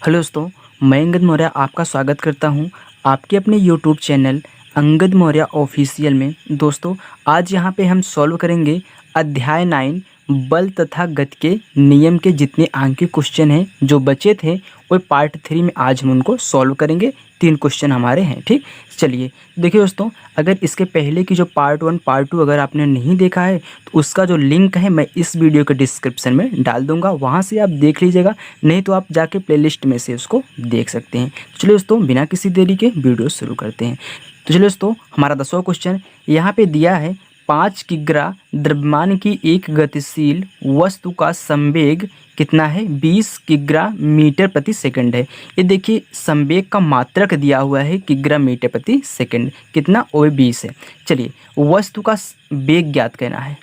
Hello दोस्तों, मैं अंगद मौर्य आपका स्वागत करता हूं आपके अपने YouTube channel Angad Maurya official में। दोस्तों, आज यहां पे हम सॉल्व करेंगे अध्याय 9 बल तथा गति के नियम के जितने अंक के क्वेश्चन हैं जो बचे थे वो पार्ट 3 में आज हम उनको सॉल्व करेंगे। 3 क्वेश्चन हमारे हैं। ठीक, चलिए देखिए दोस्तों, अगर इसके पहले की जो पार्ट 1 पार्ट 2 अगर आपने नहीं देखा है तो उसका जो लिंक है मैं इस वीडियो के डिस्क्रिप्शन में डाल दूंगा, वहाँ से आप देख लीजिएगा, नहीं तो आप जाके प्लेलिस्ट में से उसको देख सकते हैं। तो चलिए दोस्तों, बिना किसी देरी के वीडियो शुरू करते हैं। तो चलिए दोस्तों, हमारा 10वां क्वेश्चन यहाँ पे दिया है 5 किग्रा द्रव्यमान की एक गतिशील वस्तु का संवेग कितना है, 20 किग्रा मीटर प्रति सेकंड है। ये देखिए संवेग का मात्रक दिया हुआ है किग्रा मीटर प्रति सेकंड, कितना, वो 20 है। चलिए वस्तु का वेग ज्ञात करना है।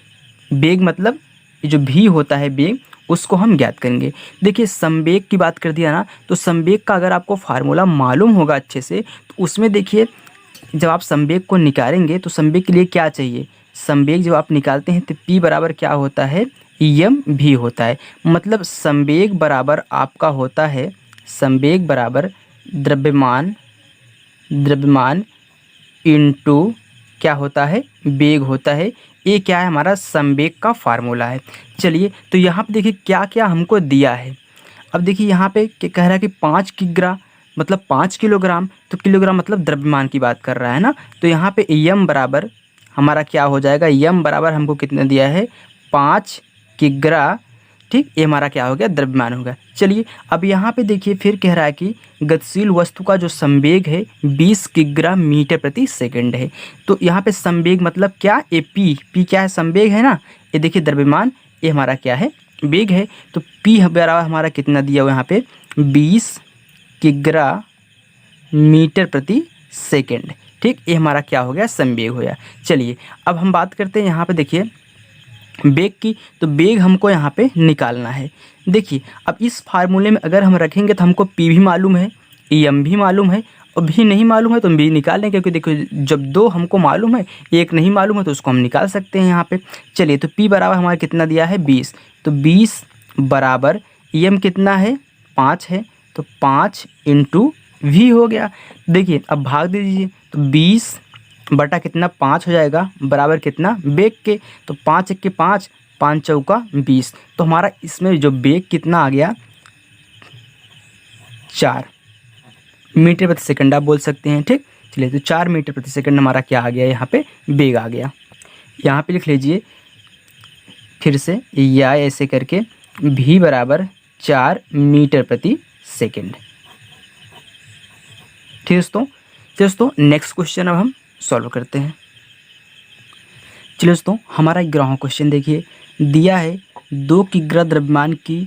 वेग मतलब जो भी होता है वेग, उसको हम ज्ञात करेंगे। देखिए संवेग की बात कर दिया ना, तो संवेग का अगर आपको फार्मूला मालूम होगा अच्छे से तो उसमें देखिए जब आप संवेग को निकालेंगे तो संवेग के लिए क्या चाहिए, संवेग जब आप निकालते हैं तो P बराबर क्या होता है, एम भी होता है। मतलब संवेग बराबर आपका होता है, संवेग बराबर द्रव्यमान इनटू क्या होता है, वेग होता है। ये क्या है, हमारा संवेग का फार्मूला है। चलिए तो यहाँ पे देखिए क्या क्या हमको दिया है। अब देखिए यहाँ पे क्या कह रहा है कि 5 किग्रा मतलब 5 किलोग्राम, तो किलोग्राम मतलब द्रव्यमान की बात कर रहा है ना। तो यहाँ पे एम बराबर हमारा क्या हो जाएगा, एम बराबर हमको कितना दिया है, 5 किग्रा। ठीक, ये हमारा क्या हो गया, द्रव्यमान हो गया। चलिए अब यहाँ पे देखिए फिर कह रहा है कि गतिशील वस्तु का जो संवेग है 20 किग्रा मीटर प्रति सेकंड है। तो यहाँ पे संवेग मतलब क्या, ए पी क्या है, संवेग है ना। ये देखिए द्रव्यमान, ये हमारा क्या है, वेग है। तो पी बराबर हमारा कितना दिया हुआ यहाँ पे, 20 किग्रा मीटर प्रति सेकंड। ठीक, ये हमारा क्या हो गया, संवेग हो गया। चलिए अब हम बात करते हैं यहाँ पे देखिए वेग की। तो वेग हमको यहाँ पे निकालना है। देखिए अब इस फार्मूले में अगर हम रखेंगे तो हमको पी भी मालूम है, एम भी मालूम है, और भी नहीं मालूम है तो हम भी निकाल लें, क्योंकि देखो जब 2 हमको मालूम है एक नहीं मालूम है तो उसको हम निकाल सकते हैं यहाँ पे। चलिए तो पी बराबर हमारा कितना दिया है, 20। तो 20 बराबर एम कितना है, 5 है, तो 5 इंटू वी हो गया। देखिए अब भाग दे दीजिए, तो 20 बटा कितना, 5 हो जाएगा, बराबर कितना, वेग के। तो 5 एक के 5, 5 चौका 20। तो हमारा इसमें जो वेग कितना आ गया, 4 मीटर प्रति सेकंड आप बोल सकते हैं। ठीक, चलिए तो 4 मीटर प्रति सेकंड हमारा क्या आ गया, यहाँ पे वेग आ गया। यहाँ पे लिख लीजिए फिर से, या ऐसे करके v बराबर 4 मीटर प्रति सेकंड। ठीक दोस्तों, नेक्स्ट क्वेश्चन अब हम सॉल्व करते हैं। चलिए दोस्तों, हमारा 11वां क्वेश्चन देखिए, दिया है 2 किग्रा द्रव्यमान की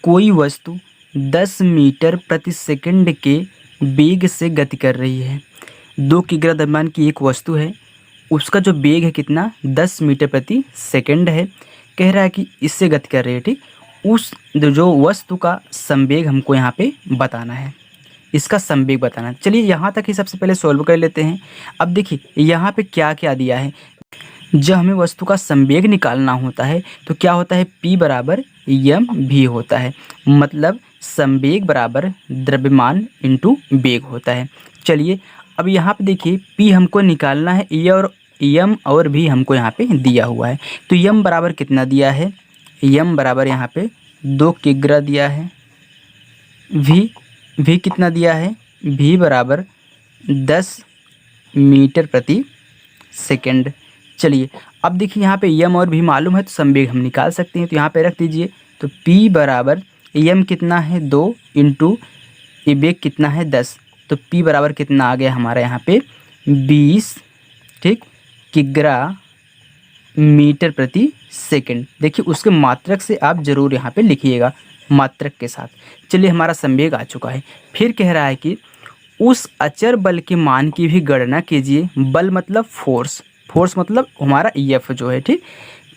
कोई वस्तु 10 मीटर प्रति सेकंड के वेग से गति कर रही है। 2 किग्रा द्रव्यमान की एक वस्तु है, उसका जो वेग है कितना, 10 मीटर प्रति सेकंड है। कह रहा है कि इससे गति कर रही है। ठीक, उस जो वस्तु का संवेग हमको यहाँ पे बताना है, इसका संवेग बताना है। चलिए यहाँ तक ही सबसे पहले सॉल्व कर लेते हैं। अब देखिए यहाँ पे क्या क्या दिया है। जब हमें वस्तु का संवेग निकालना होता है तो क्या होता है, P बराबर एम भी होता है। मतलब संवेग बराबर द्रव्यमान इंटू वेग होता है। चलिए अब यहाँ पे देखिए P हमको निकालना है, ये और एम और भी हमको यहाँ पे दिया हुआ है। तो एम बराबर कितना दिया है, एम बराबर यहाँ पे 2 किग्रा दिया है। भी कितना दिया है, भी बराबर 10 मीटर प्रति सेकंड। चलिए अब देखिए यहाँ पे एम और भी मालूम है तो संवेग हम निकाल सकते हैं। तो यहाँ पे रख दीजिए, तो P बराबर एम कितना है, 2 इंटू वेग कितना है, 10। तो P बराबर कितना आ गया हमारा यहाँ पे, 20 ठीक किग्रा मीटर प्रति सेकंड। देखिए उसके मात्रक से आप ज़रूर यहाँ पे लिखिएगा, मात्रक के साथ। चलिए हमारा संवेग आ चुका है। फिर कह रहा है कि उस अचर बल के मान की भी गणना कीजिए। बल मतलब फोर्स, फोर्स मतलब हमारा F जो है, ठीक,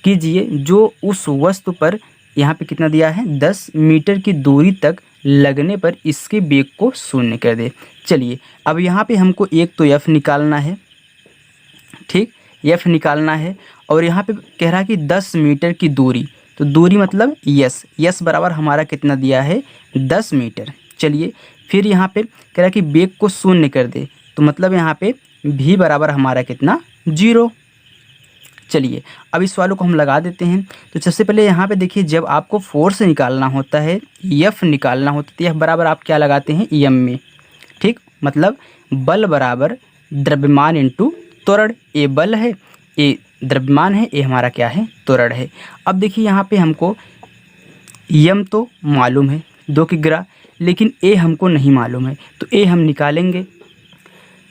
कीजिए जो उस वस्तु पर यहाँ पे कितना दिया है, 10 मीटर की दूरी तक लगने पर इसके वेग को शून्य कर दे। चलिए अब यहाँ पे हमको एक तो F निकालना है। ठीक, F निकालना है, और यहाँ पे कह रहा है कि 10 मीटर की दूरी, तो दूरी मतलब यस बराबर हमारा कितना दिया है, 10 मीटर। चलिए फिर यहाँ पे कह रहा है कि वेग को शून्य कर दे, तो मतलब यहाँ पे v बराबर हमारा कितना 0। चलिए अब इस वालों को हम लगा देते हैं। तो सबसे पहले यहाँ पे देखिए, जब आपको फोर्स निकालना होता है, F निकालना होता है, तो F बराबर आप क्या लगाते हैं m में, ठीक। मतलब बल बराबर द्रव्यमान इंटू त्वरण। ए बल है, ए द्रव्यमान है, ए हमारा क्या है, त्वरण है। अब देखिए यहाँ पे हमको m तो मालूम है 2 किग्रा, लेकिन ए हमको नहीं मालूम है, तो ए हम निकालेंगे।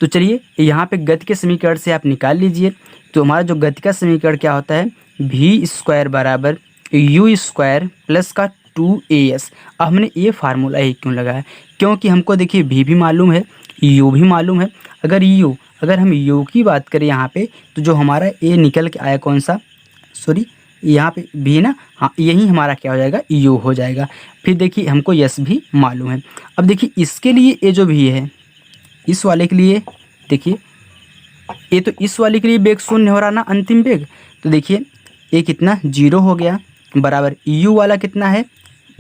तो चलिए यहाँ पे गति के समीकरण से आप निकाल लीजिए। तो हमारा जो गति का समीकरण क्या होता है, v स्क्वायर बराबर u स्क्वायर प्लस का 2as। अब हमने ये फार्मूला ही क्यों लगाया, क्योंकि हमको देखिए v भी मालूम है, u भी मालूम है। अगर हम u की बात करें यहाँ पे, तो जो हमारा a निकल के आया कौन सा, सॉरी यहाँ पे v ना, हाँ यही हमारा क्या हो जाएगा, u हो जाएगा। फिर देखिए हमको s भी मालूम है। अब देखिए इसके लिए ये जो भी है, इस वाले के लिए देखिए, ये तो इस वाले के लिए वेग शून्य हो रहा ना, अंतिम वेग। तो देखिए ये कितना 0 हो गया, बराबर u वाला कितना है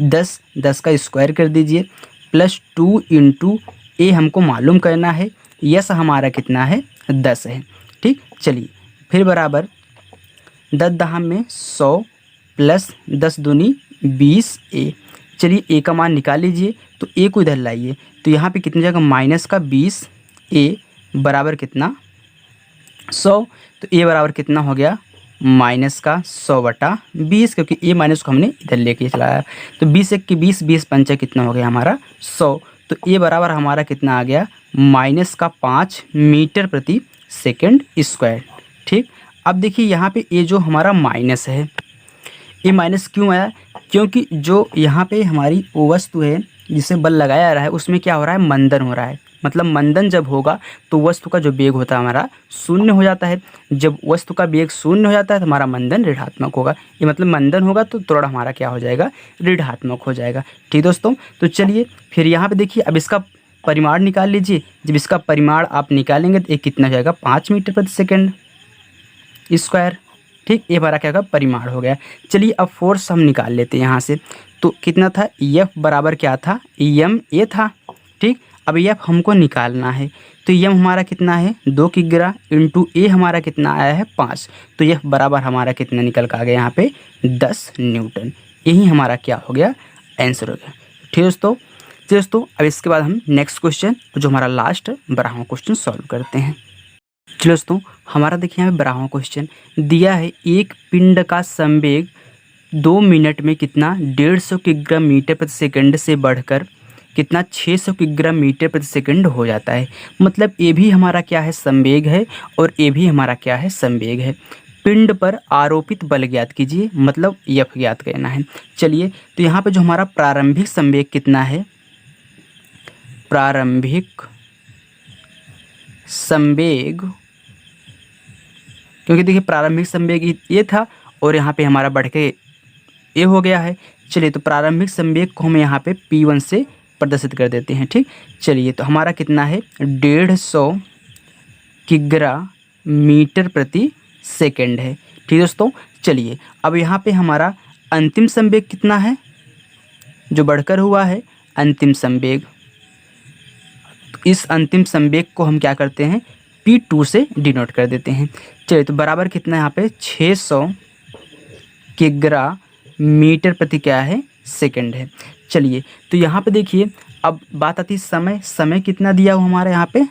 10, 10 का स्क्वायर कर दीजिए, प्लस 2 इंटू ए हमको मालूम करना है, यस हमारा कितना है 10 है, ठीक। चलिए फिर बराबर 10 दहाम में 100 प्लस 10 दूनी 20 ए। चलिए ए का मान निकाल लीजिए, तो ए को इधर लाइए, तो यहाँ पे कितनी जगह माइनस का 20 ए बराबर कितना 100। तो ए बराबर कितना हो गया, माइनस का 100/20, क्योंकि ए माइनस को हमने इधर लेके चलाया। तो 20 एक की 20, 20 पंचा कितना हो गया हमारा 100। तो ए बराबर हमारा कितना आ गया, माइनस का 5 मीटर प्रति सेकंड स्क्वायर, ठीक। अब देखिए यहाँ पे ए जो हमारा माइनस है, ये माइनस क्यों आया, क्योंकि जो यहाँ पे हमारी वो वस्तु है जिसे बल लगाया रहा है, उसमें क्या हो रहा है, मंदन हो रहा है। मतलब मंदन जब होगा तो वस्तु का जो वेग होता है हमारा शून्य हो जाता है। जब वस्तु का वेग शून्य हो जाता है तो हमारा मंदन ऋणात्मक होगा। ये मतलब मंदन होगा तो त्वरण हमारा क्या हो जाएगा, ऋणात्मक हो जाएगा, ठीक दोस्तों। तो चलिए फिर यहाँ पे देखिए, अब इसका परिमाण निकाल लीजिए। जब इसका परिमाण आप निकालेंगे तो ये कितना हो जाएगा, 5 मीटर प्रति सेकेंड स्क्वायर, ठीक। ये हमारा क्या होगा, परिमाण हो गया। चलिए अब फोर्स हम निकाल लेते हैं यहाँ से। तो कितना था, F बराबर क्या था, m a था, ठीक। अब F हमको निकालना है, तो m हमारा कितना है 2 किग्रा इंटू ए हमारा कितना आया है 5। तो F बराबर हमारा कितना निकल के आ गया यहाँ पे 10 न्यूटन। यही हमारा क्या हो गया, आंसर हो गया, ठीक दोस्तों। तो दोस्तों अब इसके बाद हम नेक्स्ट क्वेश्चन, जो हमारा लास्ट 12वां क्वेश्चन सॉल्व करते हैं। चलो दोस्तों हमारा देखिए यहाँ पे 12वां क्वेश्चन दिया है, एक पिंड का संवेग 2 मिनट में कितना 150 किग्रा मीटर प्रति सेकंड से बढ़कर कितना 600 किग्रा मीटर प्रति सेकंड हो जाता है। मतलब ये भी हमारा क्या है, संवेग है, और ये भी हमारा क्या है, संवेग है। पिंड पर आरोपित बल ज्ञात कीजिए, मतलब F ज्ञात करना है। चलिए तो यहाँ पे जो हमारा प्रारंभिक संवेग कितना है, प्रारंभिक संवेग, क्योंकि देखिए प्रारंभिक संवेग ये था और यहाँ पे हमारा बढ़ के ये हो गया है। चलिए तो प्रारंभिक संवेग को हम यहाँ पे P1 से प्रदर्शित कर देते हैं, ठीक। चलिए तो हमारा कितना है 150 किग्रा मीटर प्रति सेकंड है, ठीक दोस्तों। चलिए अब यहाँ पे हमारा अंतिम संवेग कितना है, जो बढ़कर हुआ है अंतिम संवेग। इस अंतिम संवेग को हम क्या करते हैं, P2 से डिनोट कर देते हैं। चलिए तो बराबर कितना है यहाँ पे 600 किग्रा मीटर प्रति क्या है, सेकंड है। चलिए तो यहाँ पे देखिए, अब बात आती है समय कितना दिया हुआ हमारे यहाँ पे,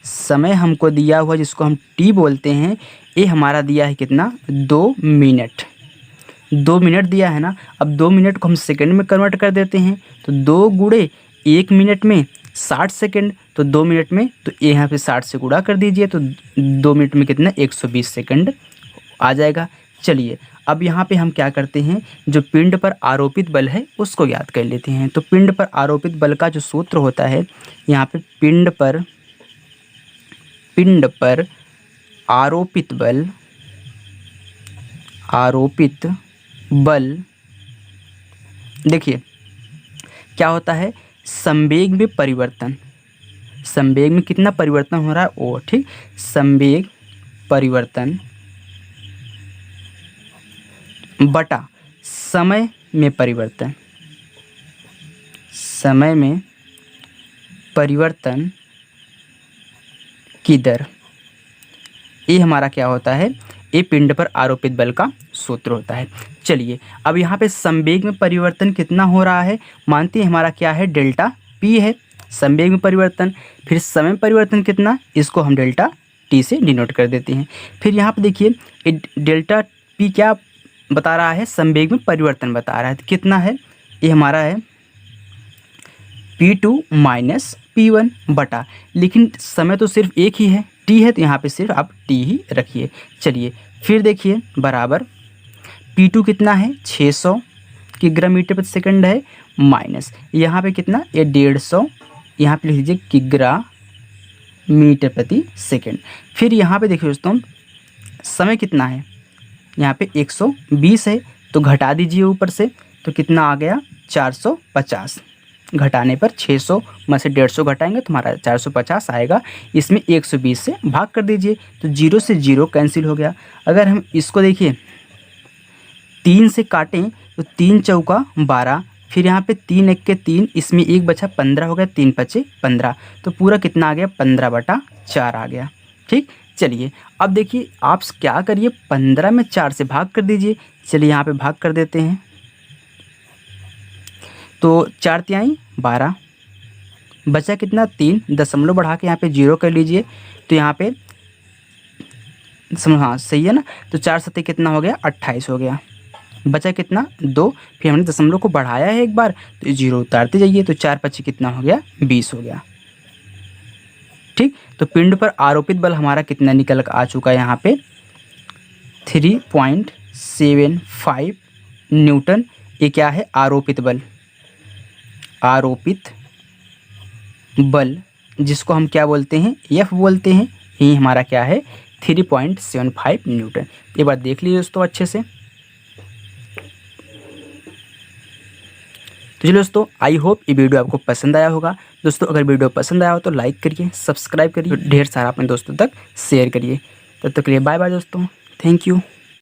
समय हमको दिया हुआ जिसको हम T बोलते हैं, ये हमारा दिया है कितना 2 मिनट, 2 मिनट दिया है ना। अब 2 मिनट को हम सेकंड में कन्वर्ट कर देते हैं, तो 2 गुणे 1 मिनट में 60 सेकंड, तो 2 मिनट में, तो यहाँ पे 60 से गुणा कर दीजिए, तो 2 मिनट में कितना 120 सेकंड आ जाएगा। चलिए अब यहाँ पे हम क्या करते हैं, जो पिंड पर आरोपित बल है उसको ज्ञात कर लेते हैं। तो पिंड पर आरोपित बल का जो सूत्र होता है, यहाँ पे पिंड पर आरोपित बल देखिए क्या होता है, संवेग में परिवर्तन, संवेग में कितना परिवर्तन हो रहा है ओ, ठीक। संवेग परिवर्तन बटा समय में परिवर्तन, समय में परिवर्तन की दर, ये हमारा क्या होता है, ये पिंड पर आरोपित बल का सूत्र होता है। चलिए अब यहाँ पे संवेग में परिवर्तन कितना हो रहा है, मानते हैं हमारा क्या है, डेल्टा पी है संवेग में परिवर्तन। फिर समय में परिवर्तन कितना, इसको हम डेल्टा टी से डिनोट कर देते हैं। फिर यहाँ पे देखिए डेल्टा पी क्या बता रहा है, संवेग में परिवर्तन बता रहा है। तो कितना है, ये हमारा है P2 माइनस P1 बटा, लेकिन समय तो सिर्फ एक ही है, टी है, तो यहाँ पे सिर्फ आप टी ही रखिए। चलिए फिर देखिए बराबर P2 कितना है, 600 किग्रा मीटर प्रति सेकंड है, माइनस यहाँ पे कितना, ये 150, यहाँ पे लिख लीजिए किग्रा मीटर प्रति सेकंड। फिर यहाँ पे देखिए दोस्तों समय कितना है, यहाँ पे 120 है, तो घटा दीजिए ऊपर से, तो कितना आ गया 450। घटाने पर 600 में से 150 घटाएंगे तो हमारा 450 आएगा। इसमें 120 से भाग कर दीजिए, तो 0 से 0 कैंसिल हो गया। अगर हम इसको देखिए 3 से काटें तो 3 चौका 12, फिर यहाँ पे 3 एक के 3, इसमें 1 बचा 15 हो गया, 3 पचे 15, तो पूरा कितना आ गया, 15/4 आ गया। ठीक, चलिए अब देखिए आप क्या करिए, 15 में 4 से भाग कर दीजिए। चलिए यहाँ पे भाग कर देते हैं, तो 4 तिहाई 12, बचा कितना 3, दशमलव बढ़ा के यहाँ पे 0 कर लीजिए, तो यहाँ पे हाँ सही है ना, तो 4 सत्ते कितना हो गया, 28 हो गया। बचा कितना 2, फिर हमने दशमलव को बढ़ाया है एक बार, तो 0 उतारते जाइए, तो 4 पच्चीस कितना हो गया, 20 हो गया। ठीक, तो पिंड पर आरोपित बल हमारा कितना निकल आ चुका है, यहाँ पे 3.75 न्यूटन। ये क्या है, आरोपित बल, आरोपित बल जिसको हम क्या बोलते हैं, एफ बोलते हैं। ये हमारा क्या है, 3.75 न्यूटन। एक बार देख लीजिए दोस्तों अच्छे से। तो चलिए दोस्तों, आई होप ये वीडियो आपको पसंद आया होगा। दोस्तों अगर वीडियो पसंद आया हो तो लाइक करिए, सब्सक्राइब करिए, ढेर सारा अपने दोस्तों तक शेयर करिए। तब तक के लिए बाय बाय दोस्तों, थैंक यू।